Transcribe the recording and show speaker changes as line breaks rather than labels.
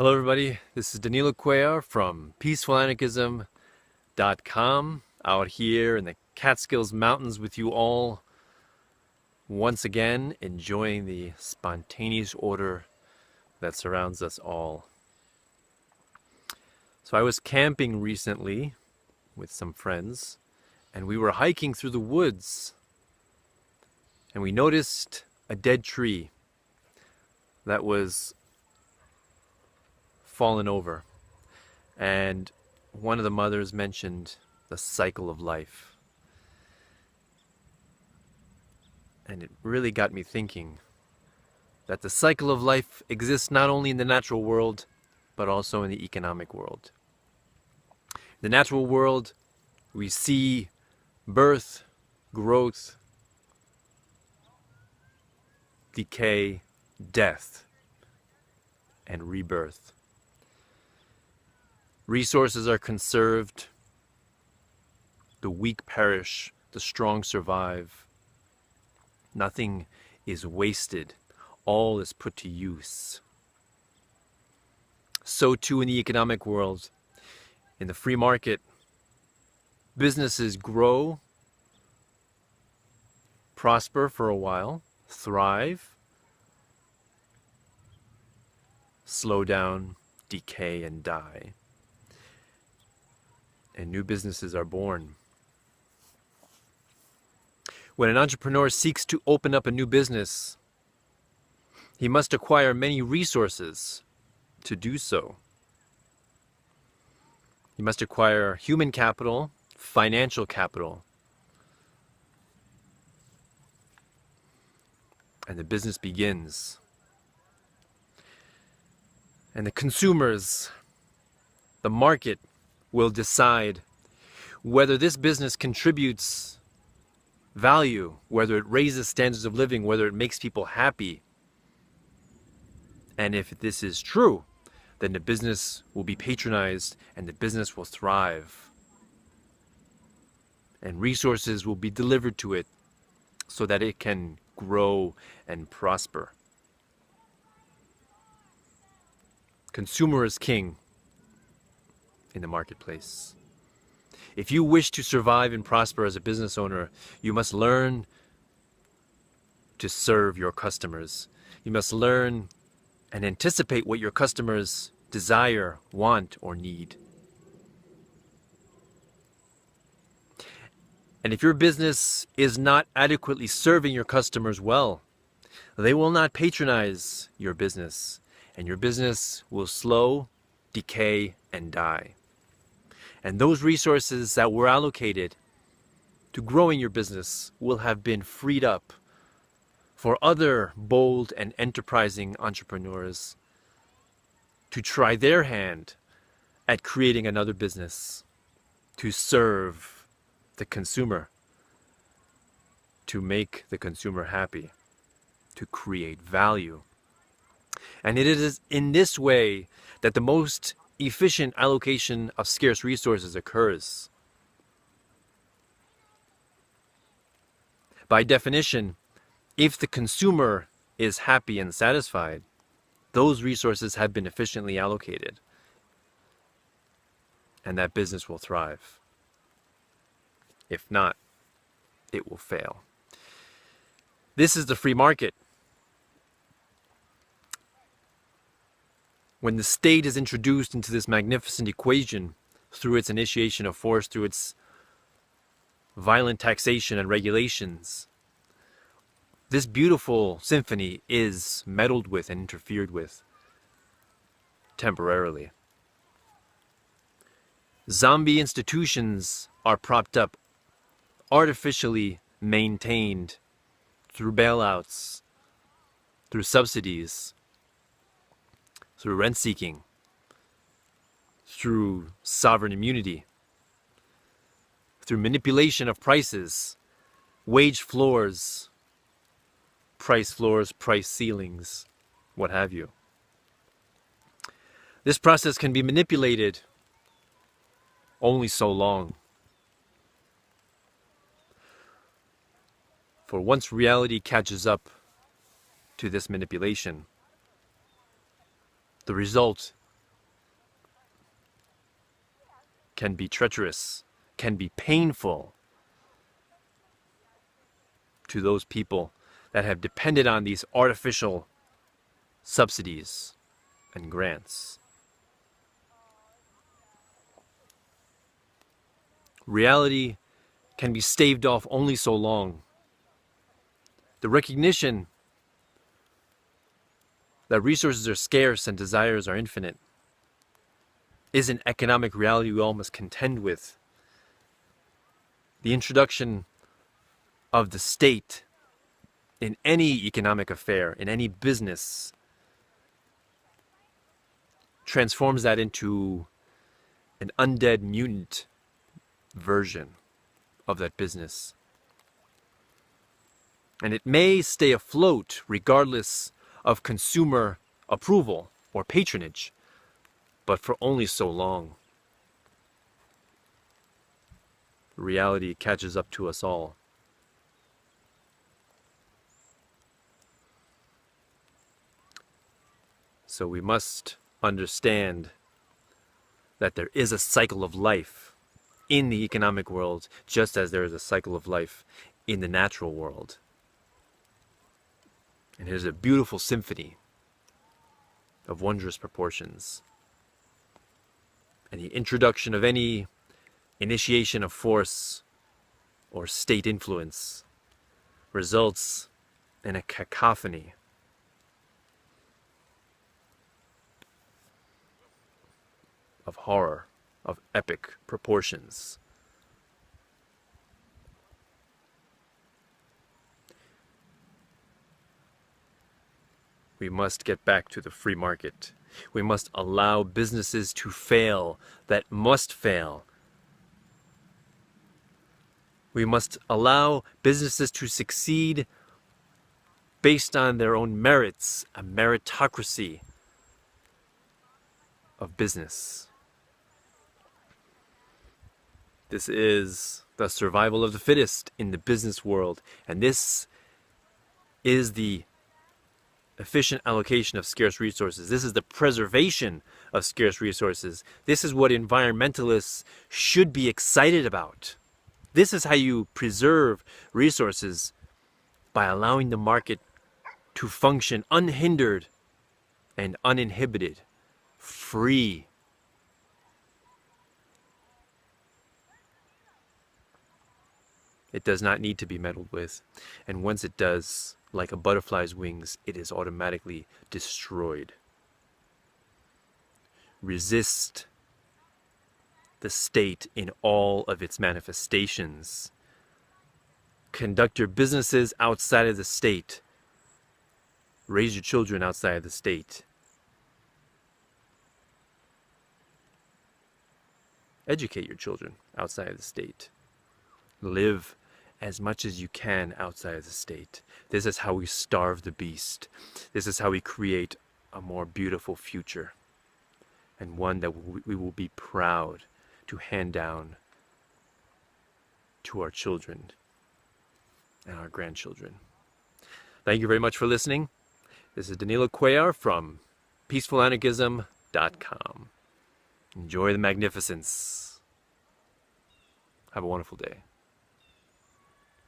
Hello everybody, this is Danilo Cuellar from peacefulanarchism.com, out here in the Catskills Mountains with you all once again, enjoying the spontaneous order that surrounds us all. So I was camping recently with some friends, and we were hiking through the woods, and we noticed a dead tree that was fallen over, and one of the mothers mentioned the cycle of life, and it really got me thinking that the cycle of life exists not only in the natural world but also in the economic world. In the natural world, we see birth, growth, decay, death, and rebirth. Resources are conserved, the weak perish, the strong survive. Nothing is wasted, all is put to use. So too in the economic world. In the free market, businesses grow, prosper for a while, thrive, slow down, decay, and die. And new businesses are born. When an entrepreneur seeks to open up a new business, he must acquire many resources to do so. He must acquire human capital, financial capital, and the business begins. And the consumers, the market, will decide whether this business contributes value, whether it raises standards of living, whether it makes people happy. And if this is true, then the business will be patronized and the business will thrive. And resources will be delivered to it so that it can grow and prosper. Consumer is king in the marketplace. If you wish to survive and prosper as a business owner, you must learn to serve your customers. You must learn and anticipate what your customers desire, want, or need. And if your business is not adequately serving your customers well, they will not patronize your business, and your business will slow, decay, and die. And those resources that were allocated to growing your business will have been freed up for other bold and enterprising entrepreneurs to try their hand at creating another business, to serve the consumer, to make the consumer happy, to create value. And it is in this way that the most efficient allocation of scarce resources occurs. By definition, if the consumer is happy and satisfied, those resources have been efficiently allocated, and that business will thrive. If not, it will fail. This is the free market. When the state is introduced into this magnificent equation through its initiation of force, through its violent taxation and regulations, this beautiful symphony is meddled with and interfered with temporarily. Zombie institutions are propped up, artificially maintained through bailouts, through subsidies, through rent-seeking, through sovereign immunity, through manipulation of prices, wage floors, price ceilings, what have you. This process can be manipulated only so long. For once reality catches up to this manipulation, the result can be treacherous, can be painful to those people that have depended on these artificial subsidies and grants. Reality can be staved off only so long. The recognition that resources are scarce and desires are infinite is an economic reality we all must contend with. The introduction of the state in any economic affair, in any business, transforms that into an undead mutant version of that business. And it may stay afloat regardless of consumer approval or patronage, but for only so long. Reality catches up to us all. So we must understand that there is a cycle of life in the economic world, just as there is a cycle of life in the natural world. And it is a beautiful symphony of wondrous proportions. And the introduction of any initiation of force or state influence results in a cacophony of horror, of epic proportions. We must get back to the free market. We must allow businesses to fail that must fail. We must allow businesses to succeed based on their own merits, a meritocracy of business. This is the survival of the fittest in the business world, and this is the efficient allocation of scarce resources. This is the preservation of scarce resources. This is what environmentalists should be excited about. This is how you preserve resources, by allowing the market to function unhindered and uninhibited, free. It does not need to be meddled with, and once it does, like a butterfly's wings, it is automatically destroyed. Resist the state in all of its manifestations. Conduct your businesses outside of the state. Raise your children outside of the state. Educate your children outside of the state. Live as much as you can outside of the state. This is how we starve the beast. This is how we create a more beautiful future, and one that we will be proud to hand down to our children and our grandchildren. Thank you very much for listening. This is Danilo Cuellar from peacefulanarchism.com. Enjoy the magnificence. Have a wonderful day.